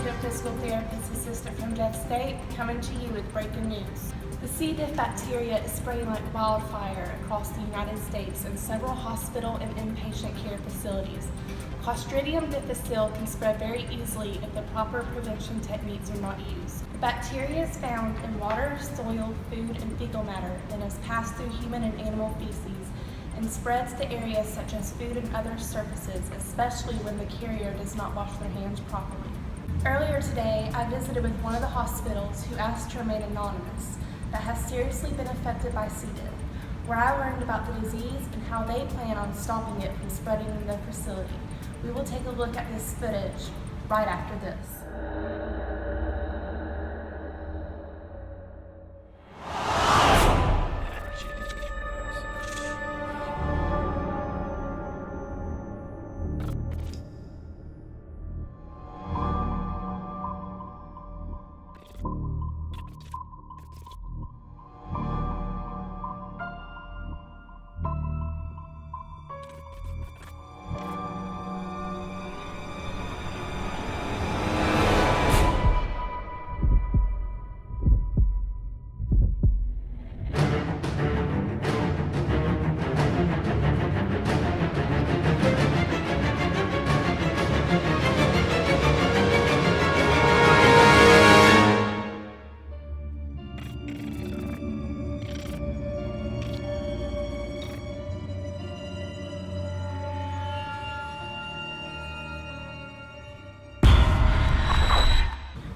Clostridium Difficile therapist assistant from Jeff State, coming to you with breaking news. The C Diff bacteria is spreading like wildfire across the United States in several hospital and inpatient care facilities. Clostridium Difficile can spread very easily if the proper prevention techniques are not used. The bacteria is found in water, soil, food, and fecal matter, then is passed through human and animal feces and spreads to areas such as food and other surfaces, especially when the carrier does not wash their hands properly. Earlier today, I visited with one of the hospitals who asked to remain anonymous that has seriously been affected by C. Diff, where I learned about the disease and how they plan on stopping it from spreading in their facility. We will take a look at this footage right after this.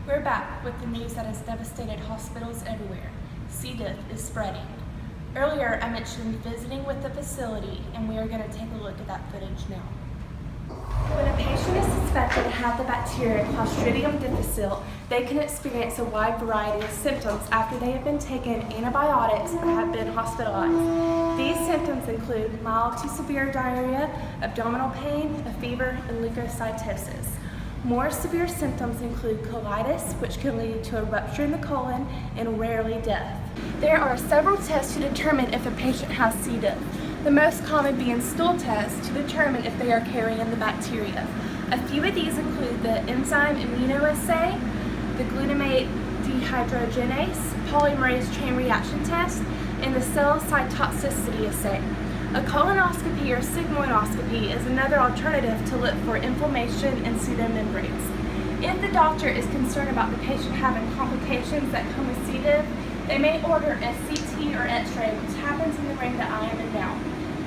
We're back with the news that has devastated hospitals everywhere. C. diff is spreading. Earlier, I mentioned visiting with the facility, and we are going to take a look at that footage now. When a patient is suspected to have the bacteria Clostridium Difficile, they can experience a wide variety of symptoms after they have been taken antibiotics or have been hospitalized. These symptoms include mild to severe diarrhea, abdominal pain, a fever, and leukocytosis. More severe symptoms include colitis, which can lead to a rupture in the colon and rarely death. There are several tests to determine if a patient has C. diff, the most common being stool tests to determine if they are carrying the bacteria. A few of these include the enzyme immunoassay, the glutamate dehydrogenase polymerase chain reaction test, and the cell cytotoxicity assay. A colonoscopy or sigmoidoscopy is another alternative to look for inflammation in pseudomembranes. If the doctor is concerned about the patient having complications that come with C. diff, they may order a CT or X-ray, which happens in the room that I am in now.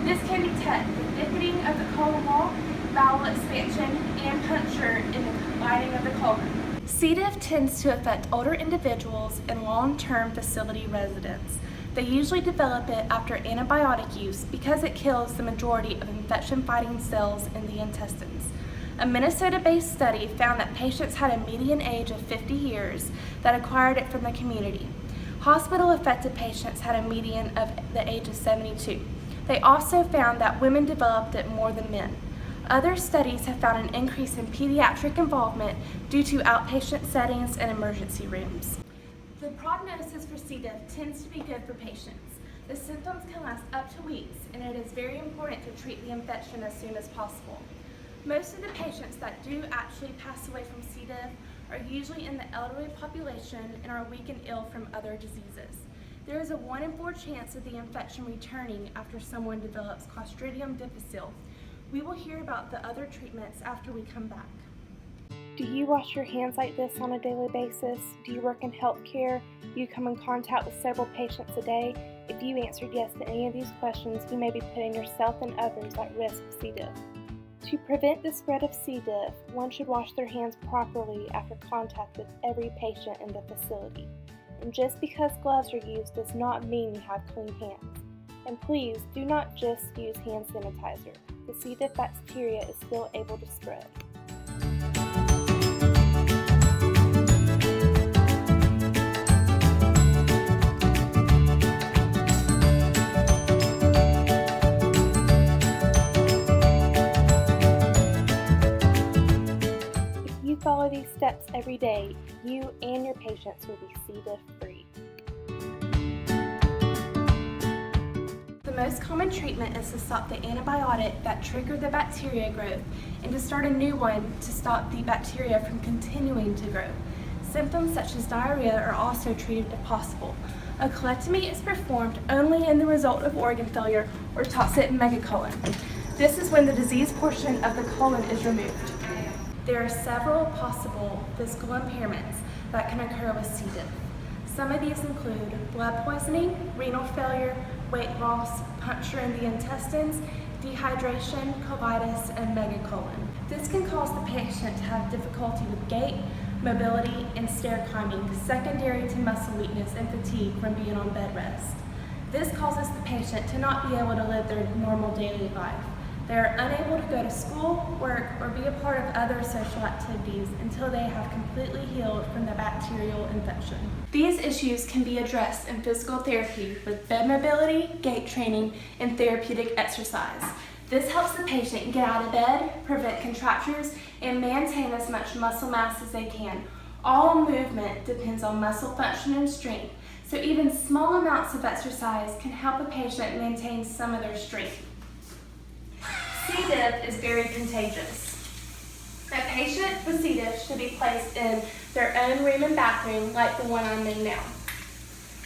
This can detect the thickening of the colon wall, bowel expansion, and puncture in the lining of the colon. C. diff tends to affect older individuals and long-term facility residents. They usually develop it after antibiotic use because it kills the majority of infection-fighting cells in the intestines. A Minnesota-based study found that patients had a median age of 50 years that acquired it from the community. Hospital-affected patients had a median of the age of 72. They also found that women developed it more than men. Other studies have found an increase in pediatric involvement due to outpatient settings and emergency rooms. The prognosis for C. diff tends to be good for patients. The symptoms can last up to weeks, and it is very important to treat the infection as soon as possible. Most of the patients that do actually pass away from C. diff are usually in the elderly population and are weak and ill from other diseases. There is a 1 in 4 chance of the infection returning after someone develops Clostridium Difficile. We will hear about the other treatments after we come back. Do you wash your hands like this on a daily basis? Do you work in healthcare? Do you come in contact with several patients a day? If you answered yes to any of these questions, you may be putting yourself and others at risk of C. diff. To prevent the spread of C. diff, one should wash their hands properly after contact with every patient in the facility. And just because gloves are used does not mean you have clean hands. And please do not just use hand sanitizer. The C. diff bacteria is still able to spread. Follow these steps every day, you and your patients will be C. diff free. The most common treatment is to stop the antibiotic that triggered the bacteria growth and to start a new one to stop the bacteria from continuing to grow. Symptoms such as diarrhea are also treated if possible. A colectomy is performed only in the result of organ failure or toxic megacolon. This is when the diseased portion of the colon is removed. There are several possible physical impairments that can occur with C. diff. Some of these include blood poisoning, renal failure, weight loss, puncture in the intestines, dehydration, colitis, and megacolon. This can cause the patient to have difficulty with gait, mobility, and stair climbing, secondary to muscle weakness and fatigue from being on bed rest. This causes the patient to not be able to live their normal daily life. They are unable to go to school, work, or be a part of other social activities until they have completely healed from the bacterial infection. These issues can be addressed in physical therapy with bed mobility, gait training, and therapeutic exercise. This helps the patient get out of bed, prevent contractures, and maintain as much muscle mass as they can. All movement depends on muscle function and strength, so even small amounts of exercise can help a patient maintain some of their strength. C. diff is very contagious. A patient with C. diff should be placed in their own room and bathroom like the one I'm in now.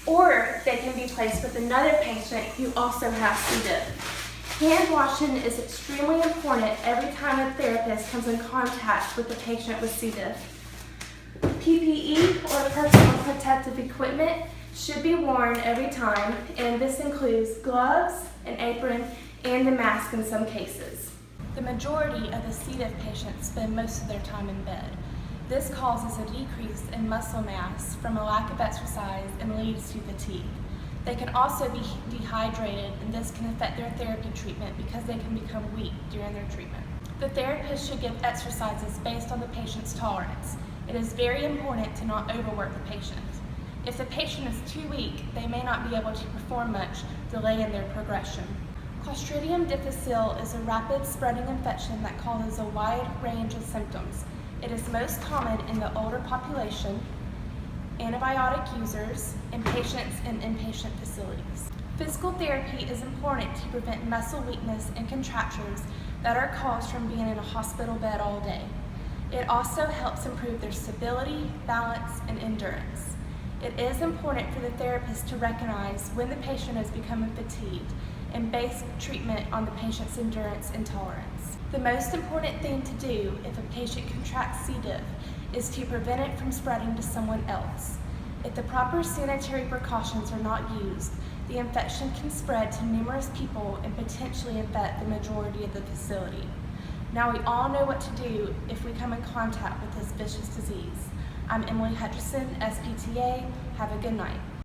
Or they can be placed with another patient who also has C. diff. Hand washing is extremely important every time a therapist comes in contact with a patient with C. diff. PPE or personal protective equipment should be worn every time, and this includes gloves, an apron, and a mask in some cases. The majority of the C. diff patients spend most of their time in bed. This causes a decrease in muscle mass from a lack of exercise and leads to fatigue. They can also be dehydrated, and this can affect their therapy treatment because they can become weak during their treatment. The therapist should give exercises based on the patient's tolerance. It is very important to not overwork the patient. If the patient is too weak, they may not be able to perform much, delaying their progression. Clostridium Difficile is a rapid spreading infection that causes a wide range of symptoms. It is most common in the older population, antibiotic users, and patients in inpatient facilities. Physical therapy is important to prevent muscle weakness and contractures that are caused from being in a hospital bed all day. It also helps improve their stability, balance, and endurance. It is important for the therapist to recognize when the patient is becoming fatigued and base treatment on the patient's endurance and tolerance. The most important thing to do if a patient contracts C. diff is to prevent it from spreading to someone else. If the proper sanitary precautions are not used, the infection can spread to numerous people and potentially infect the majority of the facility. Now we all know what to do if we come in contact with this vicious disease. I'm Hutcheson, SPTA. Have a good night.